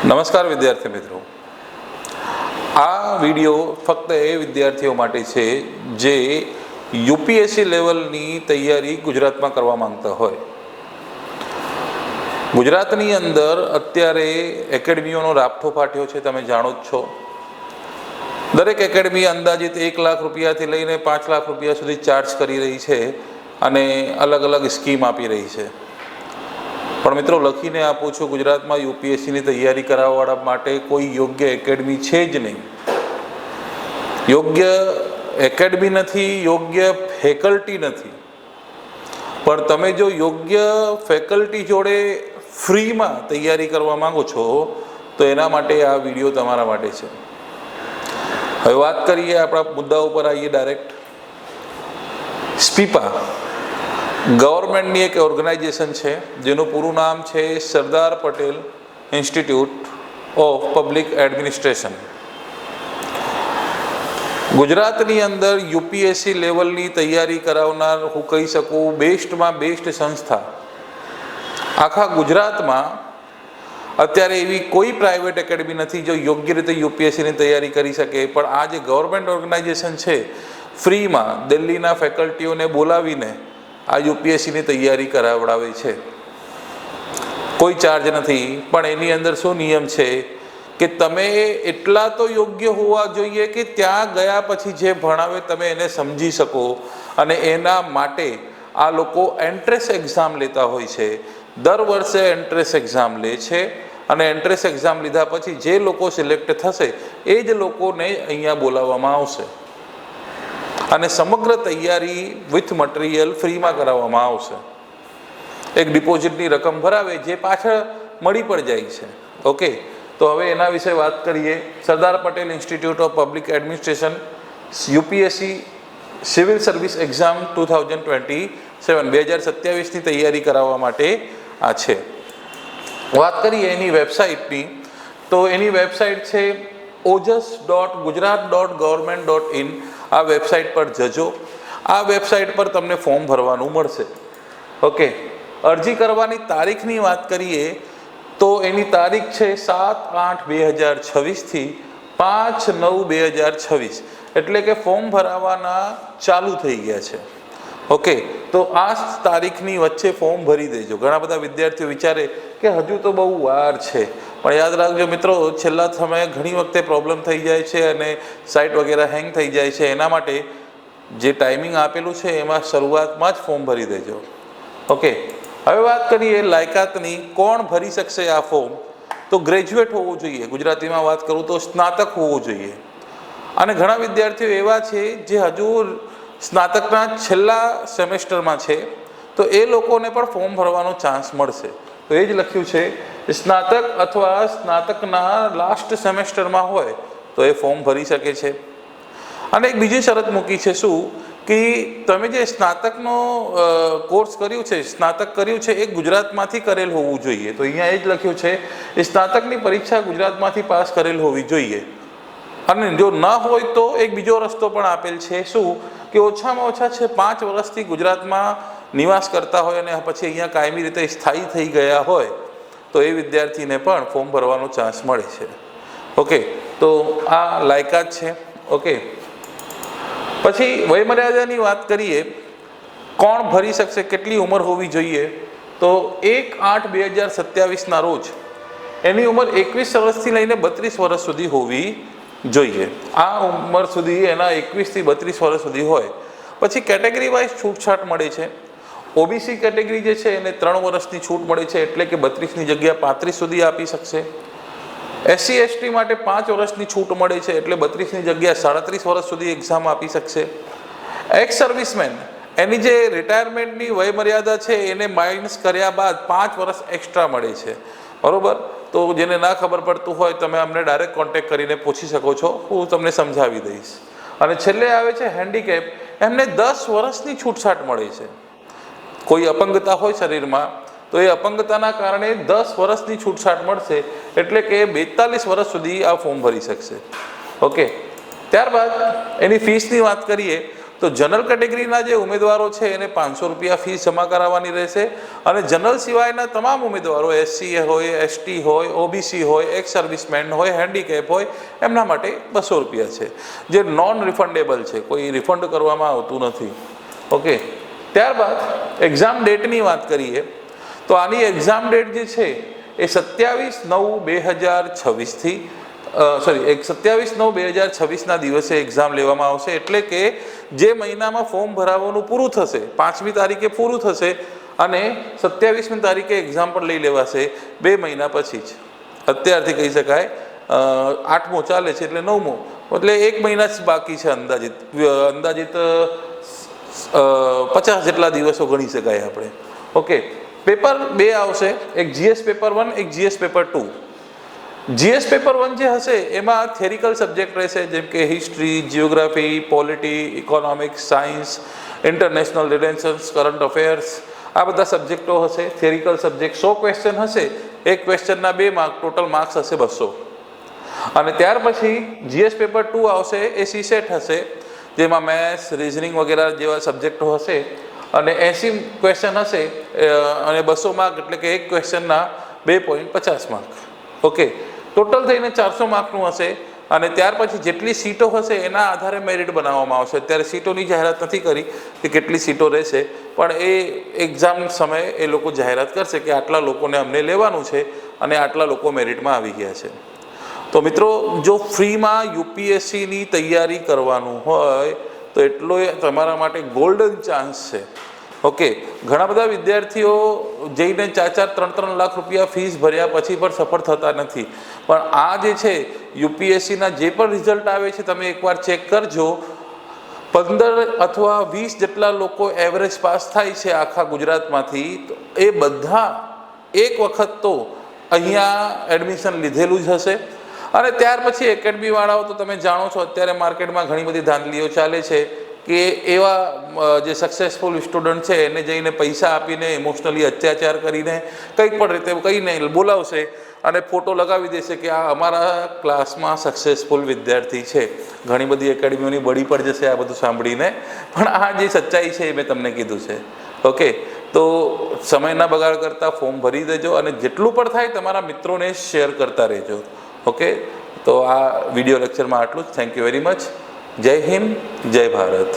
નમસ્કાર વિદ્યાર્થી મિત્રો, આ વિડીયો ફક્ત એ વિદ્યાર્થીઓ માટે છે જે યુપીએસસી લેવલની તૈયારી ગુજરાતમાં કરવા માંગતા હોય. ગુજરાતની અંદર અત્યારે એકેડમીઓનો રાફ્થો ફાટ્યો છે, તમે જાણો જ છો. દરેક એકેડમી અંદાજિત 1 લાખ રૂપિયાથી લઈને 5 લાખ રૂપિયા સુધી ચાર્જ કરી રહી છે અને અલગ અલગ સ્કીમ આપી રહી છે. પણ મિત્રો, લખીને આપું છું, ગુજરાતમાં યુપીએસસીની તૈયારી કરાવવાવાળા માટે કોઈ યોગ્ય એકેડમી છે જ નહીં. યોગ્ય એકેડમી નથી, યોગ્ય ફેકલ્ટી નથી. પણ તમે જો યોગ્ય ફેકલ્ટી જોડે ફ્રીમાં તૈયારી કરવા માંગો છો તો એના માટે આ વિડીયો તમારા માટે છે. હવે વાત કરીએ, આપણા મુદ્દા ઉપર આવીએ ડાયરેક્ટ. સ્પીપા ગવર્મેન્ટની એક ઓર્ગેનાઇઝેશન છે જેનું પૂરું નામ છે Sardar Patel institute of public administration. ગુજરાતની અંદર યુપીએસસી લેવલની તૈયારી કરાવનાર, હું કહી શકું, બેસ્ટમાં બેસ્ટ સંસ્થા. આખા ગુજરાતમાં અત્યારે એવી કોઈ પ્રાઇવેટ એકેડમી નથી જો યોગ્ય રીતે યુપીએસસીની તૈયારી કરી શકે. પણ આ જે ગવર્મેન્ટ ઓર્ગેનાઇઝેશન છે, ફ્રીમાં દિલ્હીના ફેકલ્ટીઓને બોલાવીને આ યુપીએસસીની તૈયારી કરાવડાવે છે. કોઈ ચાર્જ નથી. પણ એની અંદર શું નિયમ છે કે તમે એટલા તો યોગ્ય હોવા જોઈએ કે ત્યાં ગયા પછી જે ભણાવે તમે એને સમજી શકો. અને એના માટે આ લોકો એન્ટ્રન્સ એક્ઝામ લેતા હોય છે. દર વર્ષે એન્ટ્રન્સ એક્ઝામ લે છે અને એન્ટ્રન્સ એક્ઝામ લીધા પછી જે લોકો સિલેક્ટ થશે એ જ લોકોને અહીંયા બોલાવવામાં આવશે અને સમગ્ર તૈયારી વિથ મટીરિયલ ફ્રીમાં કરાવવામાં આવશે. એક ડિપોઝિટની રકમ ભરાવે જે પાછળ મળી પણ જાય છે. ઓકે, તો હવે એના વિશે વાત કરીએ. Sardar Patel institute of public administration UPSC civil service exam 2027 2027ની તૈયારી કરાવવા માટે આ છે. વાત કરીએ એની વેબસાઇટની, તો એની વેબસાઇટ છે ojas.gujarat.government.in. આ વેબસાઇટ પર જજો. આ વેબસાઇટ પર તમને ફોર્મ ભરવાનું મળશે. ઓકે, અરજી કરવાની તારીખની વાત કરીએ તો એની તારીખ છે 7/8/2026 થી 5/9/2026. એટલે કે ફોર્મ ભરાવાના ચાલુ થઈ ગયા છે. ઓકે, તો આ તારીખની વચ્ચે ફોર્મ ભરી દેજો. ઘણા બધા વિદ્યાર્થીઓ વિચારે કે હજુ તો બહુ વાર છે, પણ યાદ રાખજો મિત્રો, છેલ્લા સમયે ઘણી વખતે પ્રોબ્લેમ થઈ જાય છે અને સાઇટ વગેરે હેંગ થઈ જાય છે. એના માટે જે ટાઈમિંગ આપેલું છે એમાં શરૂઆતમાં જ ફોર્મ ભરી દેજો. ઓકે, હવે વાત કરીએ લાયકાતની. કોણ ભરી શકશે આ ફોર્મ? તો ગ્રેજ્યુએટ હોવું જોઈએ. ગુજરાતીમાં વાત કરું તો સ્નાતક હોવું જોઈએ. અને ઘણા વિદ્યાર્થીઓ એવા છે જે હજુ સ્નાતકના છેલ્લા સેમેસ્ટરમાં છે, તો એ લોકોને પણ ફોર્મ ભરવાનો ચાન્સ મળશે. તો એ જ લખ્યું છે, સ્નાતક અથવા સ્નાતકના લાસ્ટ સેમેસ્ટરમાં હોય તો એ ફોર્મ ભરી શકે છે. અને એક બીજી શરત મૂકી છે, શું કે તમે જે સ્નાતકનો કોર્સ કર્યું છે, સ્નાતક કર્યું છે, એ ગુજરાતમાંથી કરેલ હોવું જોઈએ. તો અહીંયા એ જ લખ્યું છે, સ્નાતકની પરીક્ષા ગુજરાતમાંથી પાસ કરેલ હોવી જોઈએ. અને જો ન હોય તો એક બીજો રસ્તો પણ આપેલ છે, શું કે ઓછામાં ઓછા છે 5 વર્ષથી ગુજરાતમાં નિવાસ કરતા હોય અને પછી અહીંયા કાયમી રીતે સ્થાયી થઈ ગયા હોય તો એ વિદ્યાર્થીને પણ ફોર્મ ભરવાનો ચાન્સ મળે છે. ઓકે, તો આ લાયકાત છે. ઓકે, પછી વયમર્યાદાની વાત કરીએ. કોણ ભરી શકશે, કેટલી ઉંમર હોવી જોઈએ? તો 1/8/2027ના રોજ એની ઉંમર 21 વર્ષથી લઈને 32 વર્ષ સુધી હોવી જોઈએ. આ ઉંમર સુધી એના 21 થી 32 વર્ષ સુધી હોય. પછી કેટેગરી વાઇઝ છૂટછાટ મળે છે. ઓબીસી કેટેગરી જે છે એને 3 વર્ષની છૂટ મળે છે, એટલે કે 32ની જગ્યા 35 સુધી આપી શકશે. એસસી એસટી માટે 5 વર્ષની છૂટ મળે છે, એટલે 32ની જગ્યા 37 વર્ષ સુધી એક્ઝામ આપી શકશે. એક્સ સર્વિસમેન, એની જે રિટાયરમેન્ટની વયમર્યાદા છે એને માઇનસ કર્યા બાદ 5 વર્ષ એક્સ્ટ્રા મળે છે. બરોબર? તો જેને ના ખબર પડતું હોય તમે અમને ડાયરેક્ટ કોન્ટેક્ટ કરીને પૂછી શકો છો, હું તમને સમજાવી દઈશ. અને છેલ્લે આવે છે હેન્ડીકેપ. એમને 10 વર્ષની છૂટછાટ મળે છે. કોઈ અપંગતા હોય શરીરમાં તો એ અપંગતાના કારણે 10 વર્ષની છૂટછાટ મળશે, એટલે કે 42 વર્ષ સુધી આ ફોર્મ ભરી શકશે. ઓકે, ત્યારબાદ એની ફીસની વાત કરીએ તો જનરલ કેટેગરીના જે ઉમેદવારો છે એને 500 રૂપિયા ફીસ જમા કરાવવાની રહેશે અને જનરલ સિવાયના તમામ ઉમેદવારો SC હોય, ST હોય, OBC હોય, એક્સ સર્વિસમેન હોય, હેન્ડીકેપ હોય એમના માટે 200 રૂપિયા છે, જે નોન રિફંડેબલ છે, કોઈ રિફંડ કરવામાં આવતું નથી. ઓકે, ત્યારબાદ એક્ઝામ ડેટની વાત કરીએ તો આની એક્ઝામ ડેટ જે છે એ 27/9/2026 27/9/2026 દિવસે એક્ઝામ લેવામાં આવશે. એટલે કે જે મહિનામાં ફોર્મ ભરાવાનું પૂરું થશે, 5મી તારીખે પૂરું થશે અને 27મી તારીખે એક્ઝામ પણ લઈ લેવાશે, 2 મહિના પછી જ. અત્યારથી કહી શકાય 8મો ચાલે છે એટલે 9મો, એટલે 1 મહિના જ બાકી છે. અંદાજિત 50 જેટલા દિવસો ગણી શકાય આપણે. ઓકે, પેપર 2 આવશે, એક GS પેપર 1, એક GS પેપર 2. GS પેપર 1 જે હશે એમાં થિયરિકલ સબ્જેક્ટ રહેશે, જેમ કે history, geography, polity, economics, science, international relations, current affairs, આ બધા સબ્જેક્ટો હશે. થિયરિકલ સબ્જેક્ટ 100 ક્વેશ્ચન હશે, એક ક્વેશ્ચનના 2 માર્ક, ટોટલ માર્ક્સ હશે 200. અને ત્યાર પછી GS પેપર 2 આવશે, એ CSET હશે, જેમાં મેથ્સ, રિઝનિંગ વગેરે જેવા સબ્જેક્ટો હશે અને 80 ક્વેશ્ચન હશે અને 200 માર્ક, એટલે કે એક ક્વેશ્ચનના 2.50 માર્ક. ઓકે, ટોટલ થઈને 400 માર્કનું હશે. અને ત્યાર પછી જેટલી સીટો હશે એના આધારે મેરિટ બનાવવામાં આવશે. અત્યારે સીટોની જાહેરાત નથી કરી કે કેટલી સીટો રહેશે, પણ એ એક્ઝામ સમયે એ લોકો જાહેરાત કરશે કે આટલા લોકોને અમને લેવાનું છે અને આટલા લોકો મેરિટમાં આવી ગયા છે. તો મિત્રો, જો ફ્રીમાં UPSCની તૈયારી કરવાનું હોય તો એટલો તમારા માટે ગોલ્ડન ચાન્સ છે. ઓકે, ઘણા બધા વિદ્યાર્થીઓ જઈને 4-4, 3-3 લાખ રૂપિયા ફીસ ભર્યા પછી પણ સફળ થતા નથી. પણ આ જે છે UPSCના જે પણ રિઝલ્ટ આવે છે તમે એકવાર ચેક કરજો. 15 અથવા 20 જેટલા લોકો એવરેજ પાસ થાય છે આખા ગુજરાતમાંથી. તો એ બધા એક વખત તો અહીંયા એડમિશન લીધેલું જ હશે. અને ત્યાર પછી એકેડમીવાળાઓ તો તમે જાણો છો, અત્યારે માર્કેટમાં ઘણી બધી ધાંધલીઓ ચાલે છે કે એવા જે સક્સેસફુલ સ્ટુડન્ટ છે એને જઈને પૈસા આપીને, ઇમોશનલી અત્યાચાર કરીને કંઈક પણ રીતે કહીને બોલાવશે અને ફોટો લગાવી દેશે કે આ અમારા ક્લાસમાં સક્સેસફુલ વિદ્યાર્થી છે. ઘણી બધી એકેડમીઓની બળી પડી જશે આ બધું સાંભળીને. પણ આ જે સચ્ચાઈ છે એ મેં તમને કીધું છે. ઓકે, તો સમયના બગાડ કરતાં ફોર્મ ભરી દેજો અને જેટલું પણ થાય તમારા મિત્રોને શેર કરતા રહેજો. ઓકે, તો આ વિડીયો લેક્ચરમાં આટલું જ. Thank you very much. જય હિન્દ, જય ભારત.